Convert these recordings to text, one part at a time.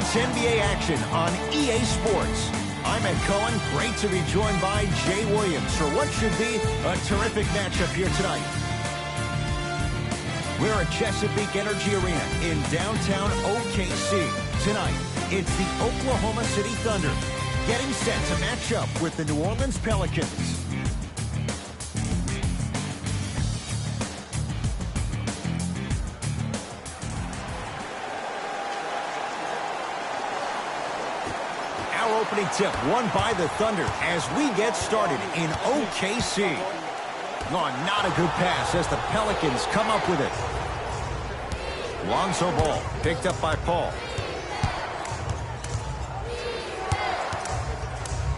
It's NBA action on EA Sports. I'm Ed Cohen. Great to be joined by Jay Williams for what should be a terrific matchup here tonight. We're at Chesapeake Energy Arena in downtown OKC. Tonight, it's the Oklahoma City Thunder getting set to match up with the New Orleans Pelicans. Our opening tip won by the Thunder as we get started in OKC. Oh, not a good pass as the Pelicans come up with it. Lonzo Ball picked up by Paul.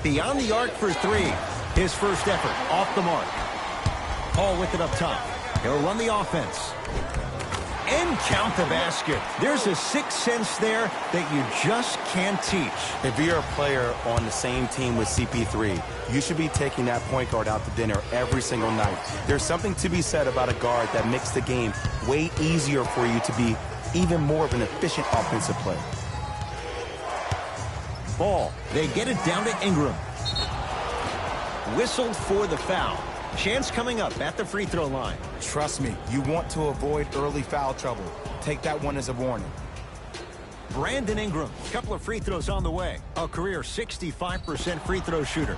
Beyond the arc for three. His first effort off the mark. Paul with it up top. He'll run the offense. And count the basket. There's a sixth sense there that you just can't teach. If you're a player on the same team with CP3, you should be taking that point guard out to dinner every single night. There's something to be said about a guard that makes the game way easier for you to be even more of an efficient offensive player. Ball. They get it down to Ingram. Whistled for the foul. Chance coming up at the free throw line. Trust me, you want to avoid early foul trouble. Take that one as a warning. Brandon Ingram, a couple of free throws on the way. A career 65% free throw shooter.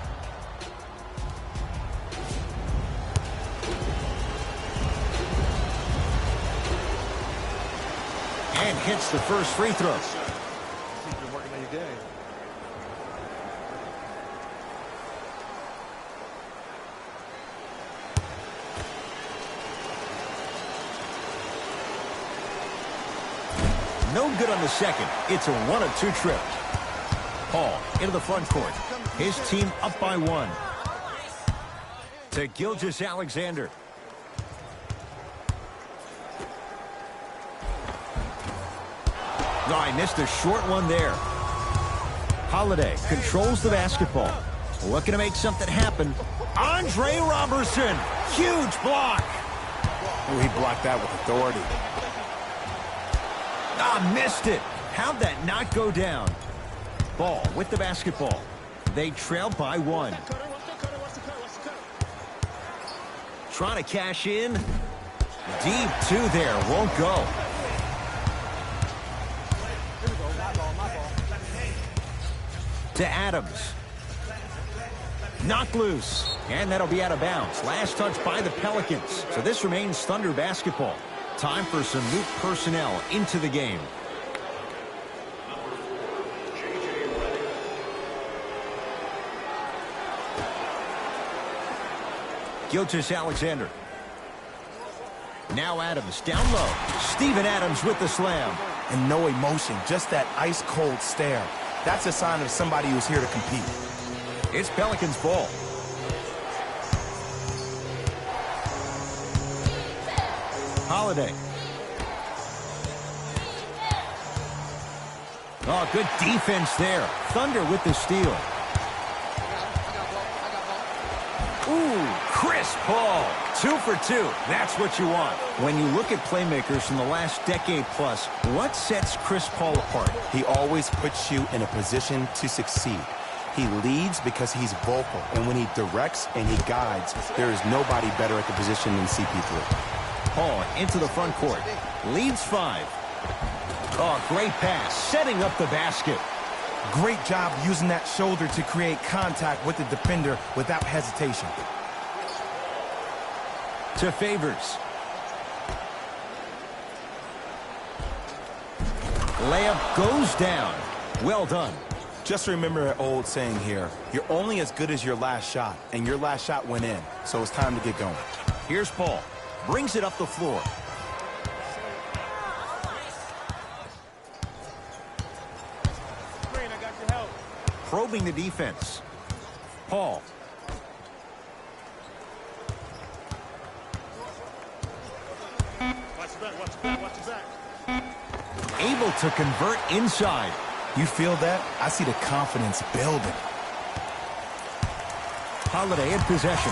And hits the first free throw. You've been working all day. No good on the second. It's a 1-of-2 trip. Paul into the front court. His team up by one. To Gilgeous-Alexander. No, I missed a short one there. Holiday controls the basketball. Looking to make something happen. Andre Robertson. Huge block. Oh, he blocked that with authority. Ah, missed it. How'd that not go down? Ball with the basketball. They trail by one. Trying to cash in. Deep two there. Won't go. To Adams. Knocked loose. And that'll be out of bounds. Last touch by the Pelicans. So this remains Thunder basketball. Time for some new personnel into the game. Gilgeous-Alexander. Now Adams down low. Steven Adams with the slam. And no emotion, just that ice-cold stare. That's a sign of somebody who's here to compete. It's Pelicans ball. Holiday. Oh, good defense there. Thunder with the steal. Ooh, Chris Paul. 2 for 2. That's what you want. When you look at playmakers from the last decade plus, what sets Chris Paul apart? He always puts you in a position to succeed. He leads because he's vocal, and when he directs and he guides, there is nobody better at the position than CP3. Paul into the front court. Leads 5. Oh, great pass. Setting up the basket. Great job using that shoulder to create contact with the defender without hesitation. To Favors. Layup goes down. Well done. Just remember an old saying here. You're only as good as your last shot, and your last shot went in, so it's time to get going. Here's Paul. Brings it up the floor. Probing the defense. Paul. Able to convert inside. You feel that? I see the confidence building. Holiday in possession.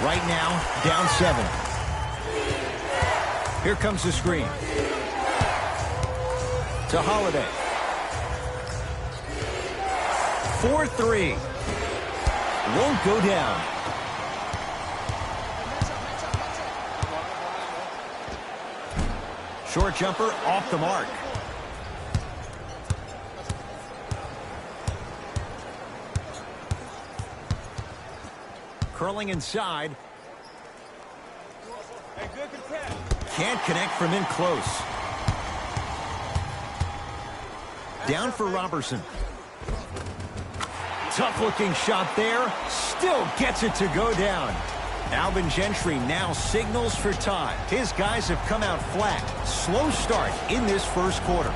Right now, down 7. Here comes the screen. To Holiday. 4-3. Won't go down. Short jumper off the mark. Curling inside. Can't connect from in close. Down for Robertson. Tough-looking shot there. Still gets it to go down. Alvin Gentry now signals for time. His guys have come out flat. Slow start in this first quarter.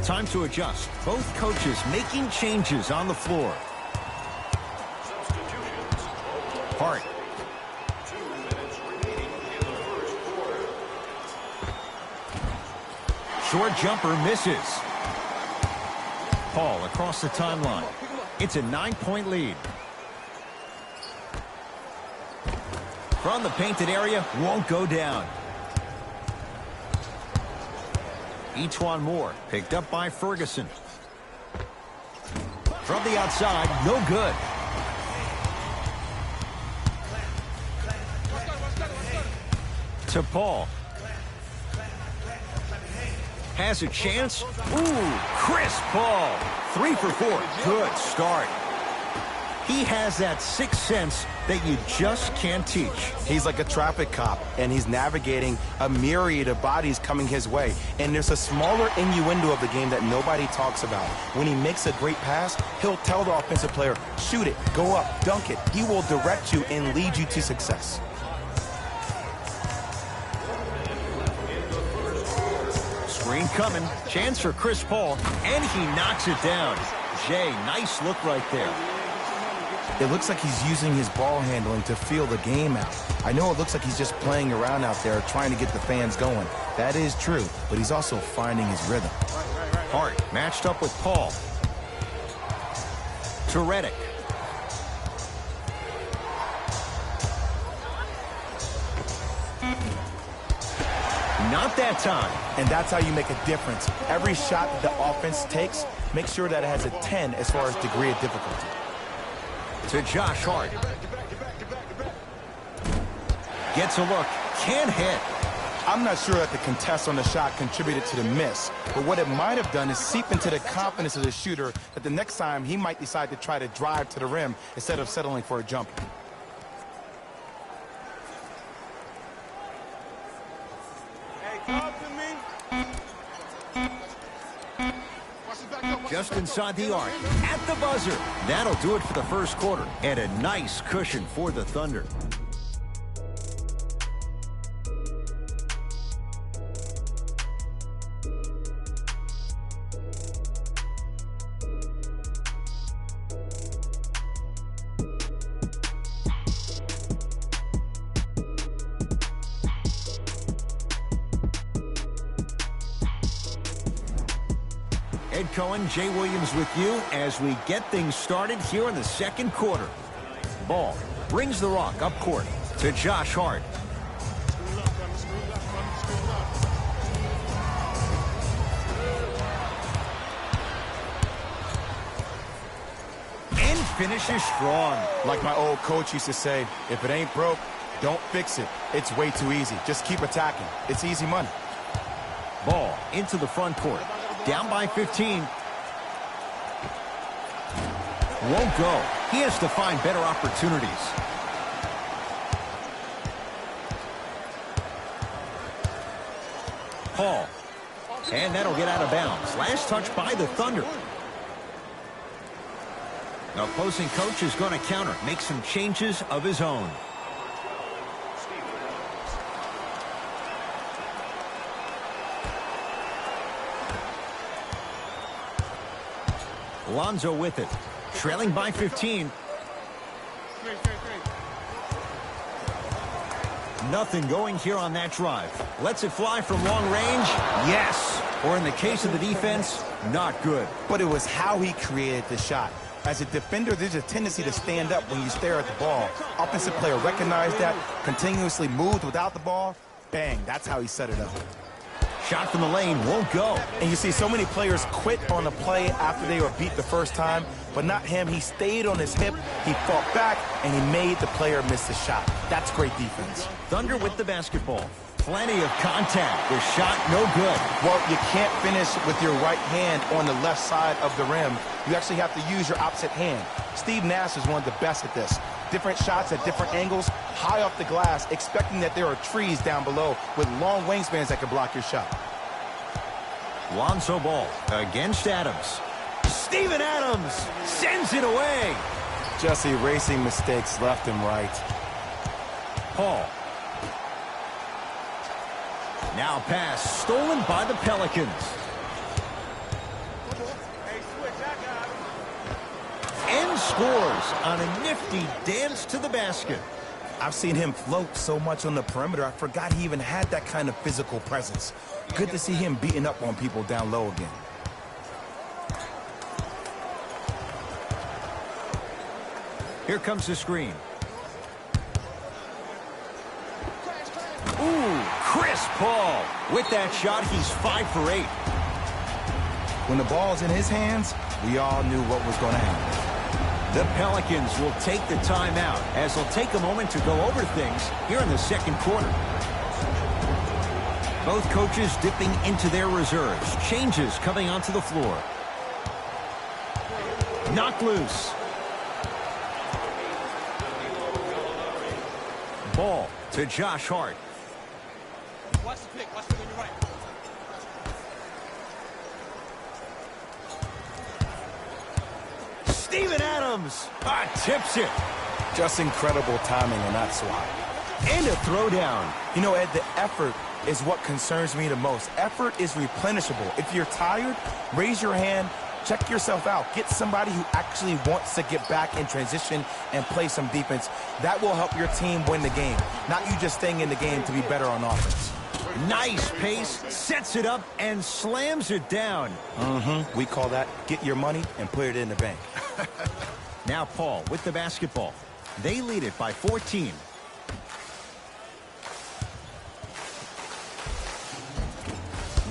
Time to adjust. Both coaches making changes on the floor. Hart. 2 minutes remaining in the first quarter. Short jumper misses. Paul across the timeline. It's a 9-point lead. From the painted area, won't go down. Etuan Moore picked up by Ferguson. From the outside, no good. To Paul. Has a chance. Ooh, crisp ball. 3 for 4. Good start. He has that sixth sense that you just can't teach. He's like a traffic cop, and he's navigating a myriad of bodies coming his way. And there's a smaller innuendo of the game that nobody talks about. When he makes a great pass, he'll tell the offensive player, shoot it, go up, dunk it. He will direct you and lead you to success. Screen coming. Chance for Chris Paul, and he knocks it down. Jay, nice look right there. It looks like he's using his ball handling to feel the game out. I know it looks like he's just playing around out there trying to get the fans going. That is true, but he's also finding his rhythm. Hart matched up with Paul. To Redick. Not that time. And that's how you make a difference. Every shot that the offense takes, make sure that it has a 10 as far as degree of difficulty. To Josh Hart. Gets a look. Can't hit. I'm not sure that the contest on the shot contributed to the miss, but what it might have done is seep into the confidence of the shooter that the next time he might decide to try to drive to the rim instead of settling for a jumper. Just inside the arc. At the buzzer. That'll do it for the first quarter. And a nice cushion for the Thunder. Ed Cohen, Jay Williams with you as we get things started here in the second quarter. Ball brings the rock up court to Josh Hart. And finishes strong. Like my old coach used to say, if it ain't broke, don't fix it. It's way too easy. Just keep attacking. It's easy money. Ball into the front court. Down by 15. Won't go. He has to find better opportunities. Paul. And that'll get out of bounds. Last touch by the Thunder. The opposing coach is going to counter. Make some changes of his own. Lonzo with it. Trailing by 15. Nothing going here on that drive. Lets it fly from long range. Yes. Or in the case of the defense, not good. But it was how he created the shot. As a defender, there's a tendency to stand up when you stare at the ball. Offensive player recognized that, continuously moved without the ball. Bang, that's how he set it up. Shot from the lane won't go. And you see so many players quit on a play after they were beat the first time, but not him. He stayed on his hip, he fought back, and he made the player miss the shot. That's great defense. Thunder with the basketball. Plenty of contact. The shot no good. Well, you can't finish with your right hand on the left side of the rim. You actually have to use your opposite hand. Steve Nash is one of the best at this. Different shots at different angles, high off the glass, expecting that there are trees down below with long wingspans that can block your shot. Lonzo Ball against Adams. Steven Adams sends it away. Just erasing mistakes left and right. Paul. Now pass stolen by the Pelicans. And scores on a nifty dance to the basket. I've seen him float so much on the perimeter, I forgot he even had that kind of physical presence. Good to see him beating up on people down low again. Here comes the screen. Ooh, Chris Paul. With that shot, he's 5 for 8. When the ball's in his hands, we all knew what was going to happen. The Pelicans will take the timeout as they'll take a moment to go over things here in the second quarter. Both coaches dipping into their reserves. Changes coming onto the floor. Knocked loose. Ball to Josh Hart. Watch the pick. Watch the pick on your right. Steven Adams tips it. Just incredible timing on that swat. And a throwdown. You know, Ed, the effort is what concerns me the most. Effort is replenishable. If you're tired, raise your hand, check yourself out. Get somebody who actually wants to get back in transition and play some defense. That will help your team win the game, not you just staying in the game to be better on offense. Nice pace, sets it up, and slams it down. We call that get your money and put it in the bank. Now Paul with the basketball. They lead it by 14.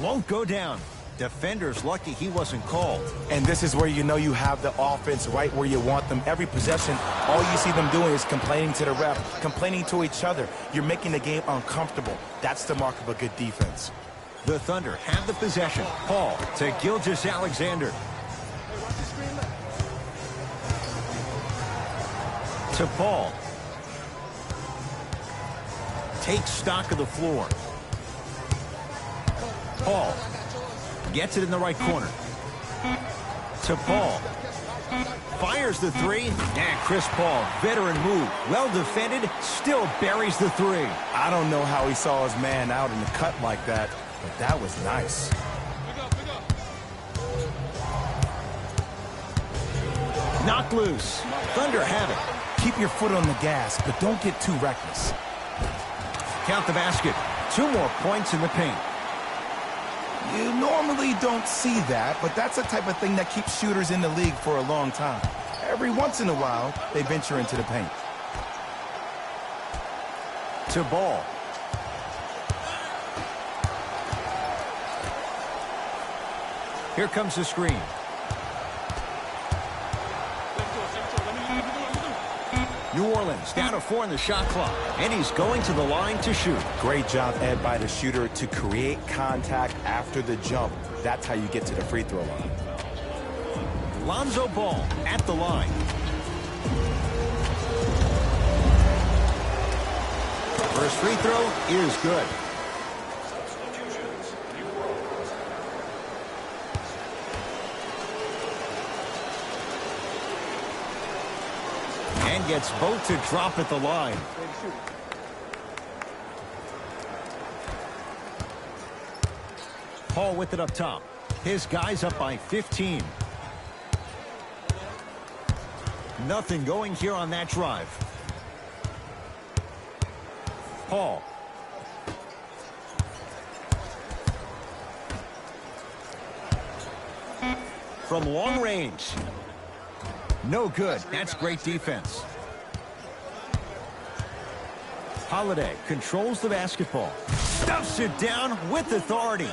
Won't go down. Defender's lucky he wasn't called. And this is where you know you have the offense right where you want them. Every possession, all you see them doing is complaining to the ref, complaining to each other. You're making the game uncomfortable. That's the mark of a good defense. The Thunder have the possession. Paul to Gilgeous-Alexander. To Paul. Takes stock of the floor. Paul. Gets it in the right corner. To Paul. Fires the three. And Chris Paul, veteran move. Well defended, still buries the three. I don't know how he saw his man out in the cut like that, but that was nice. Knocked loose. Thunder have it. Keep your foot on the gas, but don't get too reckless. Count the basket. 2 more points in the paint. You normally don't see that, but that's the type of thing that keeps shooters in the league for a long time. Every once in a while, they venture into the paint. To Ball. Here comes the screen. New Orleans down to 4 in the shot clock, and he's going to the line to shoot. Great job, Ed, by the shooter to create contact after the jump. That's how you get to the free throw line. Lonzo Ball at the line. First free throw is good. Substitutions. New Orleans. And gets both to drop at the line. Paul with it up top. His guy's up by 15. Nothing going here on that drive. Paul. From long range. No good. That's great defense. Holiday controls the basketball. Stuffs it down with authority.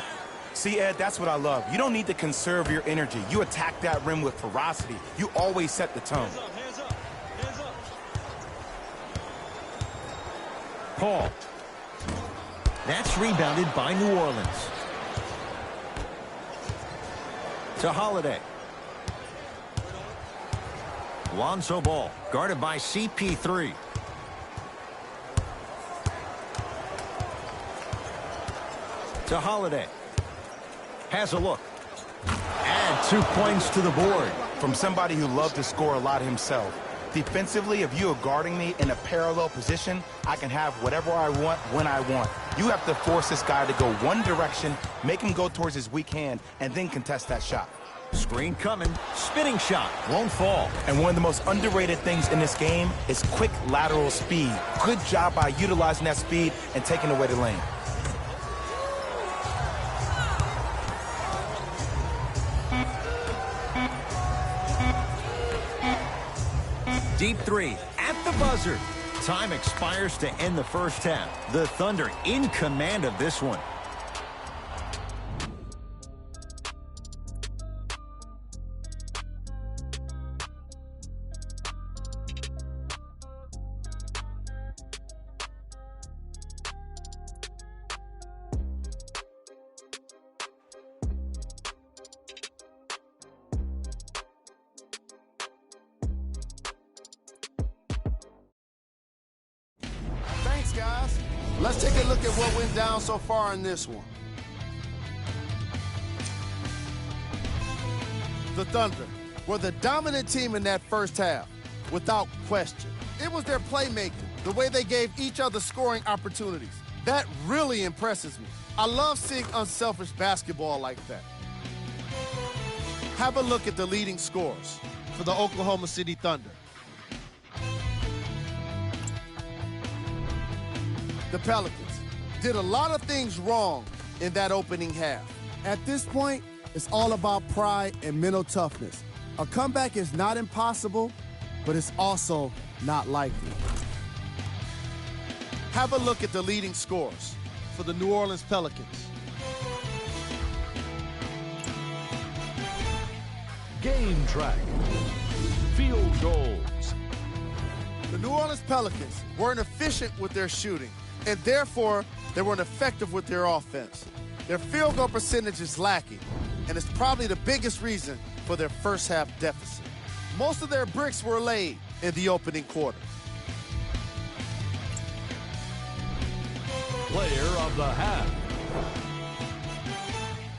See, Ed, that's what I love. You don't need to conserve your energy. You attack that rim with ferocity. You always set the tone. Hands up, hands up, hands up. Paul. That's rebounded by New Orleans. To Holiday. Lonzo Ball, guarded by CP3. To Holiday. Has a look. Add 2 points to the board. From somebody who loved to score a lot himself. Defensively, if you are guarding me in a parallel position, I can have whatever I want when I want. You have to force this guy to go one direction, make him go towards his weak hand, and then contest that shot. Screen coming. Spinning shot. Won't fall. And one of the most underrated things in this game is quick lateral speed. Good job by utilizing that speed and taking away the lane. Deep three at the buzzer. Time expires to end the first half. The Thunder in command of this one. Thanks, guys. Let's take a look at what went down so far in this one. The Thunder were the dominant team in that first half, without question. It was their playmaking, the way they gave each other scoring opportunities. That really impresses me. I love seeing unselfish basketball like that. Have a look at the leading scorers for the Oklahoma City Thunder. The Pelicans did a lot of things wrong in that opening half. At this point, it's all about pride and mental toughness. A comeback is not impossible, but it's also not likely. Have a look at the leading scorers for the New Orleans Pelicans. Game track. Field goals. The New Orleans Pelicans weren't efficient with their shooting, and therefore they weren't effective with their offense. Their field goal percentage is lacking, and it's probably the biggest reason for their first half deficit. Most of their bricks were laid in the opening quarter. Player of the half.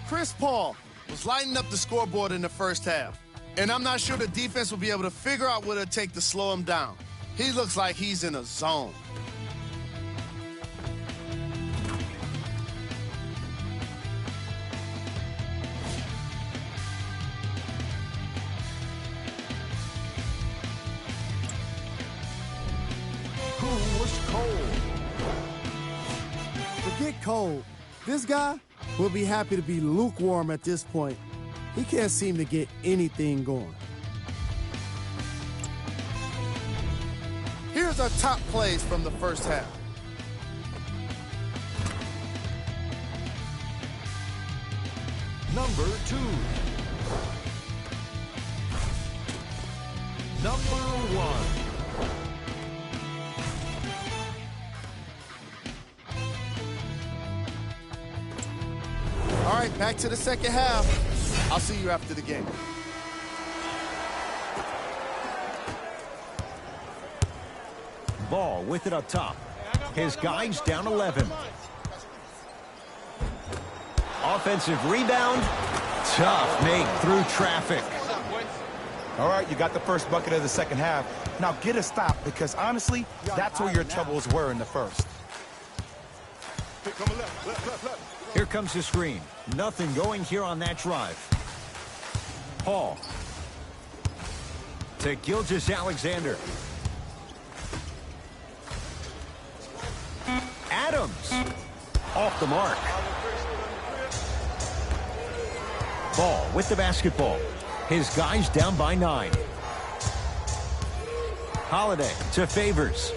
Chris Paul was lighting up the scoreboard in the first half, and I'm not sure the defense will be able to figure out what it'll take to slow him down. He looks like he's in a zone. Who was cold? Forget cold. This guy will be happy to be lukewarm at this point. He can't seem to get anything going. Here's our top plays from the first half. Number 2. Number 1. All right, back to the second half. I'll see you after the game. Ball with it up top. His guys down 11. Offensive rebound. Tough make through traffic. All right, you got the first bucket of the second half. Now get a stop, because honestly, that's where your troubles were in the first. Here comes the screen. Nothing going here on that drive. Paul. To Gilgeous-Alexander. Adams. Off the mark. Ball with the basketball. His guys down by 9. Holiday to Favors.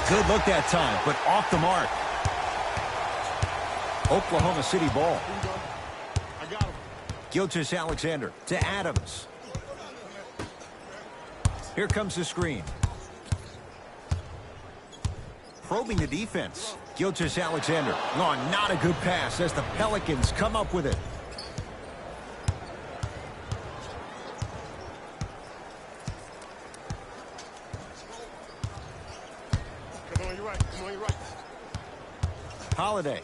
Good look that time, but off the mark. Oklahoma City ball. Gilgeous-Alexander to Adams. Here comes the screen. Probing the defense. Gilgeous-Alexander. Oh, not a good pass as the Pelicans come up with it. Come on, you're right. Come on, you're right. Holiday.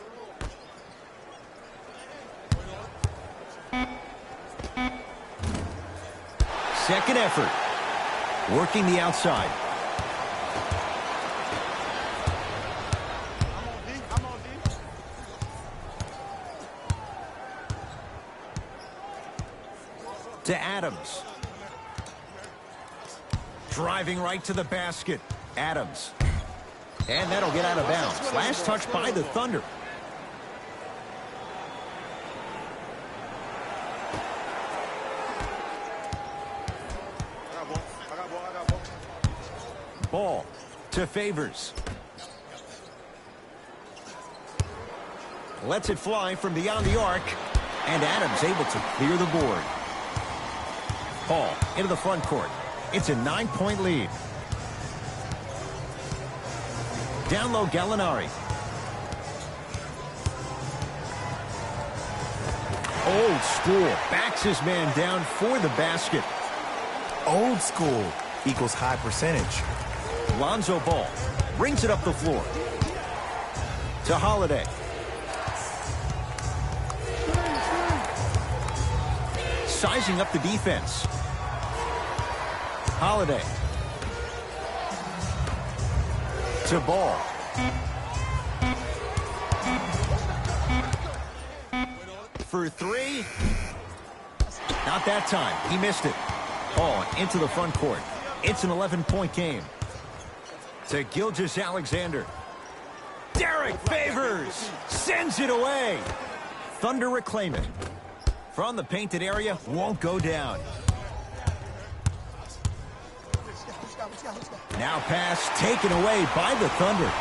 Second effort. Working the outside. Come on, D. To Adams. Driving right to the basket. Adams. And that'll get out of bounds. Last touch by the Thunder. Ball to Favors. Lets it fly from beyond the arc. And Adams able to clear the board. Paul into the front court. It's a 9-point lead. Down low, Gallinari. Old school. Backs his man down for the basket. Old school equals high percentage. Lonzo Ball brings it up the floor. To Holiday. Sizing up the defense. Holiday. To Ball. For 3. Not that time. He missed it. Ball into the front court. It's an 11-point game. To Gilgeous-Alexander. Derek Favors sends it away. Thunder reclaim it. From the painted area, won't go down. Now pass taken away by the Thunder.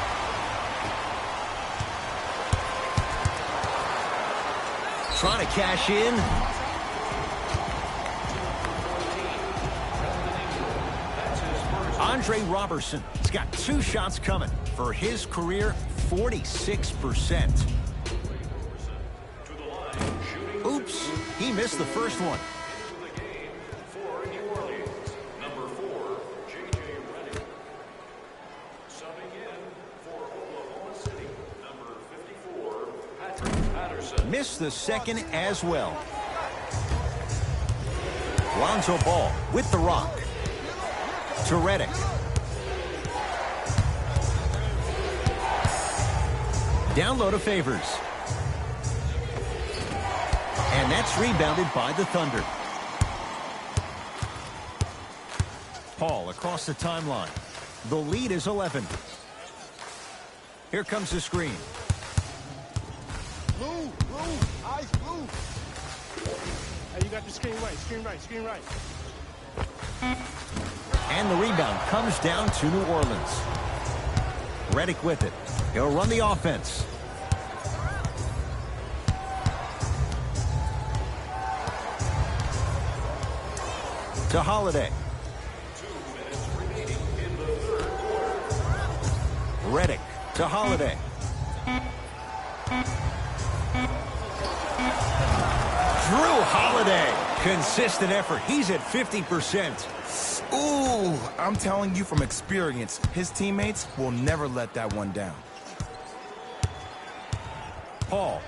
Trying to cash in. Andre Robertson has got 2 shots coming for his career, 46%. Oops, he missed the first one. Missed the second as well. Lonzo Ball with the rock. To Redick. Down low to Favors. And that's rebounded by the Thunder. Paul across the timeline. The lead is 11. Here comes the screen. Blue, eyes blue. Hey, you got the screen right. And the rebound comes down to New Orleans. Redick with it. He'll run the offense. To Holiday. Redick to Holiday. Drew Holiday. Consistent effort. He's at 50%. Ooh, I'm telling you from experience, his teammates will never let that one down. Paul.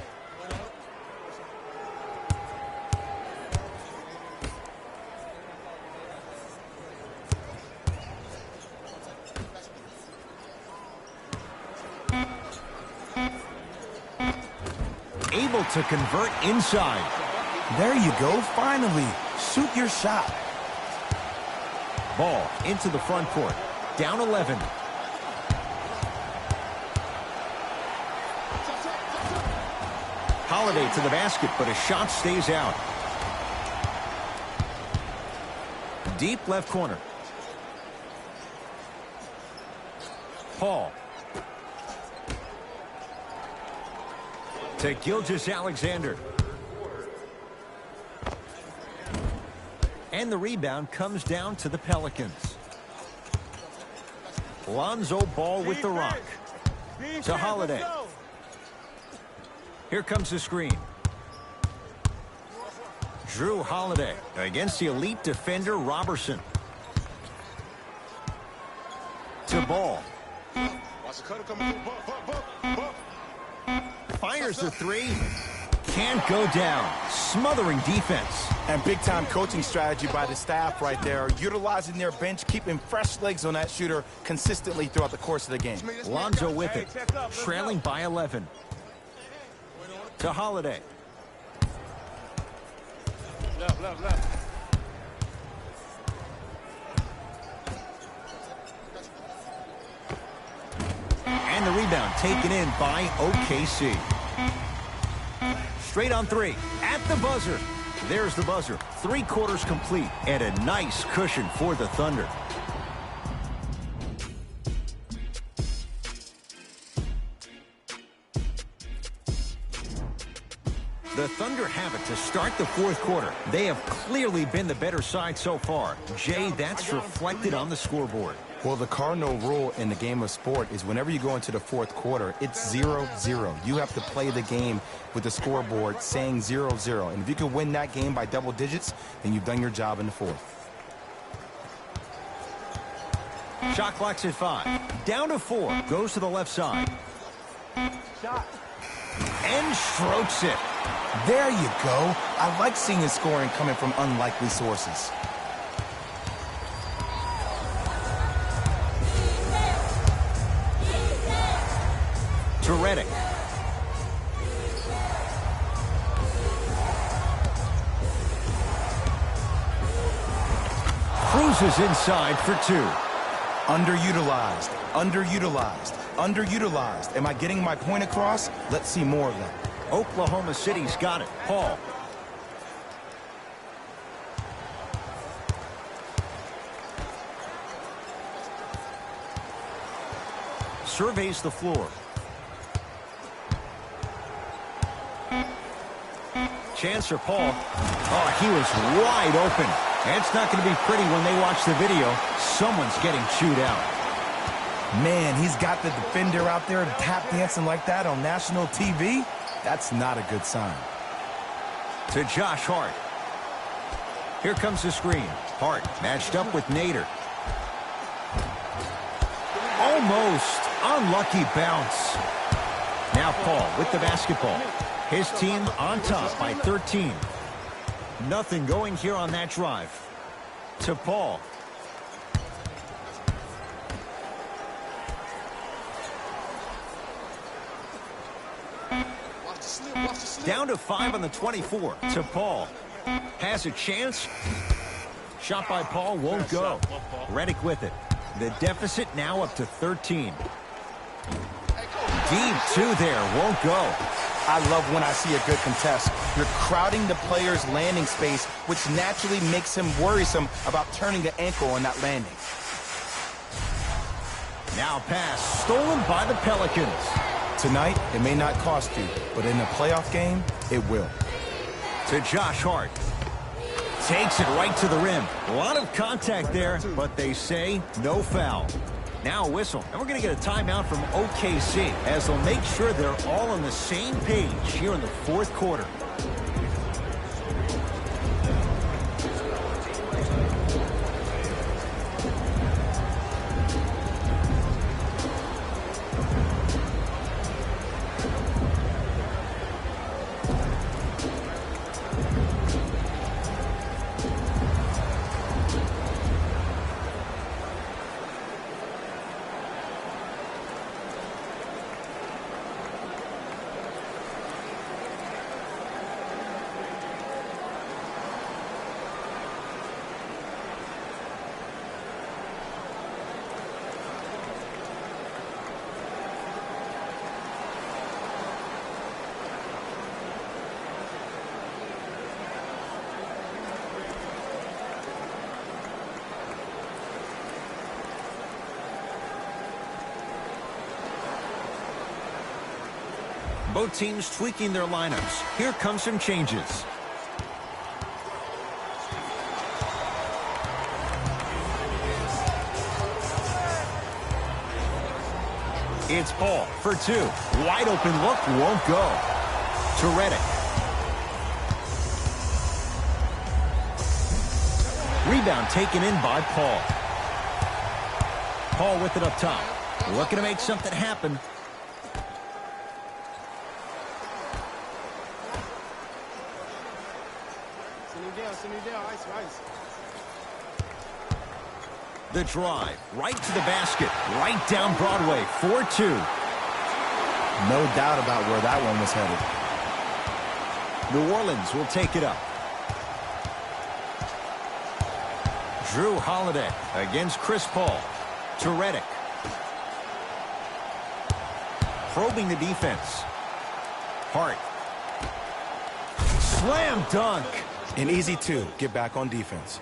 Able to convert inside. There you go, finally. Shoot your shot. Ball into the front court. Down 11. Holiday to the basket, but a shot stays out. Deep left corner. Paul. To Gilgeous-Alexander. And the rebound comes down to the Pelicans. Lonzo Ball with the rock. To Holiday. Here comes the screen. Drew Holiday against the elite defender Robertson. To Ball. Fires the three. Can't go down. Smothering defense. And big-time coaching strategy by the staff right there, utilizing their bench, keeping fresh legs on that shooter consistently throughout the course of the game. Lonzo with it. Trailing by 11. To Holiday. Left. And the rebound taken in by OKC. Straight on three. At the buzzer. There's the buzzer. 3 quarters complete. And a nice cushion for the Thunder. The Thunder have it to start the 4th quarter. They have clearly been the better side so far. Jay, that's reflected on the scoreboard. Well, the cardinal rule in the game of sport is whenever you go into the 4th quarter, it's 0-0. You have to play the game with the scoreboard saying 0-0. And if you can win that game by double digits, then you've done your job in the 4th. Shot clock's at 5. Down to 4. Goes to the left side. And strokes it. There you go. I like seeing the scoring coming from unlikely sources. To Redick. Cruises inside for 2. Underutilized, underutilized, underutilized. Am I getting my point across? Let's see more of them. Oklahoma City's got it. Paul. Surveys the floor. Chance for Paul. Oh, he was wide open. And it's not going to be pretty when they watch the video. Someone's getting chewed out. Man, he's got the defender out there tap dancing like that on national TV. That's not a good sign. To Josh Hart. Here comes the screen. Hart matched up with Nader. Almost. Unlucky bounce. Now Paul with the basketball. His team on top by 13. Nothing going here on that drive. To Paul. Down to 5 on the 24. To Paul. Has a chance. Shot by Paul won't go. Redick with it. The deficit now up to 13. Deep 2 there. Won't go. I love when I see a good contest. You're crowding the player's landing space, which naturally makes him worrisome about turning the ankle on that landing. Now pass stolen by the Pelicans. Tonight, it may not cost you, but in a playoff game, it will. To Josh Hart. Takes it right to the rim. A lot of contact there, but they say no foul. Now a whistle, and we're going to get a timeout from OKC as they'll make sure they're all on the same page here in the 4th quarter. Both teams tweaking their lineups. Here come some changes. It's Paul for two. Wide open look, won't go. To Redick. Rebound taken in by Paul. Paul with it up top. Looking to make something happen. Send him down, ice. The drive, right to the basket, right down Broadway, 4-2. No doubt about where that one was headed. New Orleans will take it up. Drew Holiday against Chris Paul. To Redick. Probing the defense. Hart. Slam dunk. An easy two. Get back on defense.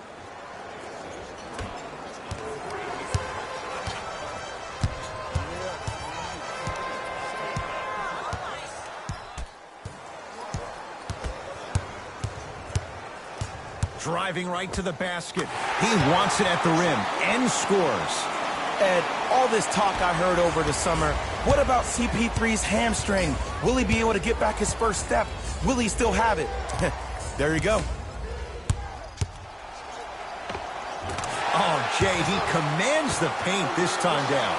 Driving right to the basket. He wants it at the rim and scores. Ed, all this talk I heard over the summer, what about CP3's hamstring? Will he be able to get back his first step? Will he still have it? There you go. Oh, Jay, he commands the paint this time down.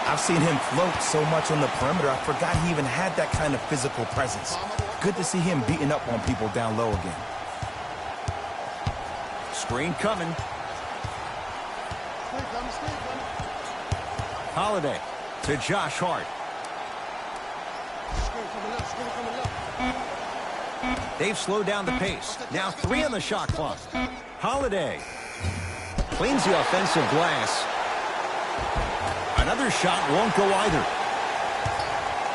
I've seen him float so much on the perimeter, I forgot he even had that kind of physical presence. Good to see him beating up on people down low again. Screen coming. Holiday to Josh Hart. They've slowed down the pace. Now 3 on the shot clock. Holiday cleans the offensive glass. Another shot won't go either.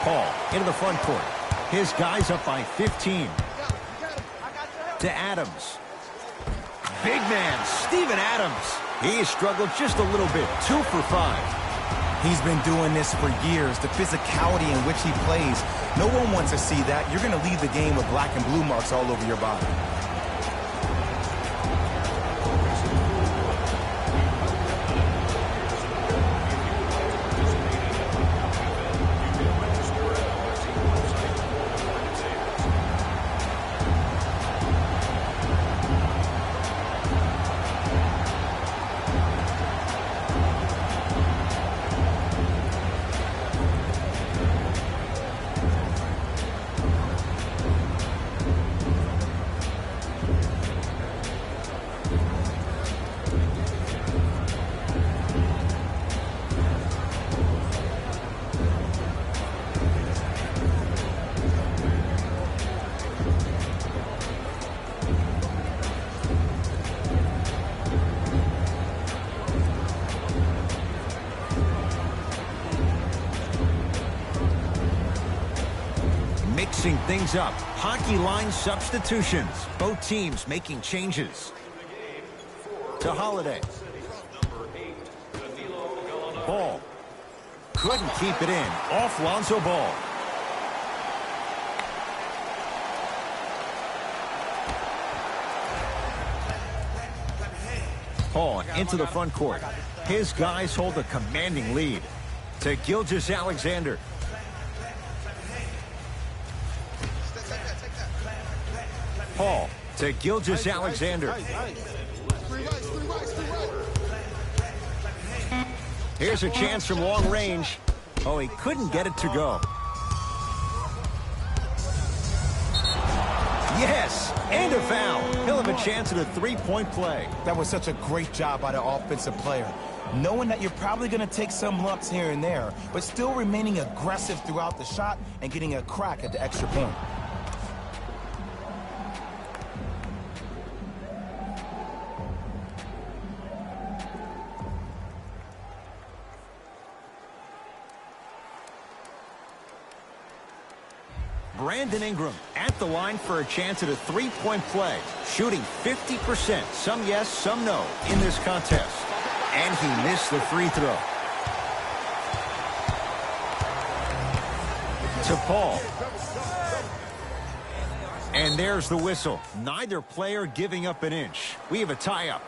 Paul into the front court. His guys up by 15. To Adams. Big man, Steven Adams. He has struggled just a little bit. 2 for 5. He's been doing this for years. The physicality in which he plays. No one wants to see that. You're going to leave the game with black and blue marks all over your body. Mixing things up. Hockey line substitutions. Both teams making changes. To Holiday. Ball. Couldn't keep it in. Off Lonzo Ball. Paul into the front court. His guys hold a commanding lead. To Gilgeous-Alexander. Paul to Gilgeous-Alexander. Here's a chance from long range. Oh, he couldn't get it to go. Yes, and a foul. He'll have a chance at a three-point play. That was such a great job by the offensive player. Knowing that you're probably going to take some lumps here and there, but still remaining aggressive throughout the shot and getting a crack at the extra point. Brandon Ingram at the line for a chance at a three-point play. Shooting 50%. Some yes, some no in this contest. And he missed the free throw. to Paul. And there's the whistle. Neither player giving up an inch. We have a tie-up.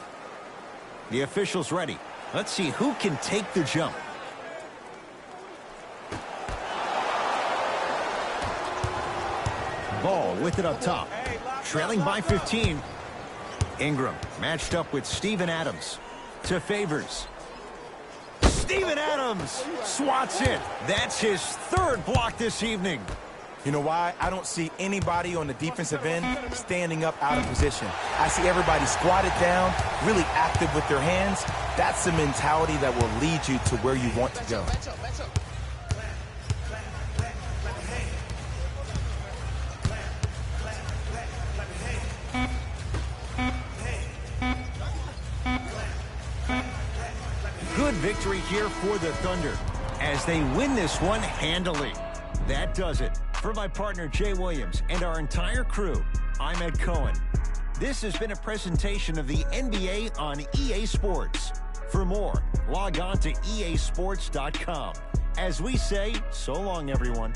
The official's ready. Let's see who can take the jump. Ball with it up top. Trailing by 15. Ingram matched up with Steven Adams. To Favors. Steven Adams swats it. That's his third block this evening. You know why? I don't see anybody on the defensive end standing up out of position. I see everybody squatted down, really active with their hands. That's the mentality that will lead you to where you want to go. Good victory here for the Thunder as they win this one handily. That does it. For my partner Jay Williams and our entire crew, I'm Ed Cohen. This has been a presentation of the NBA on EA Sports. For more, log on to easports.com. As we say, so long, everyone.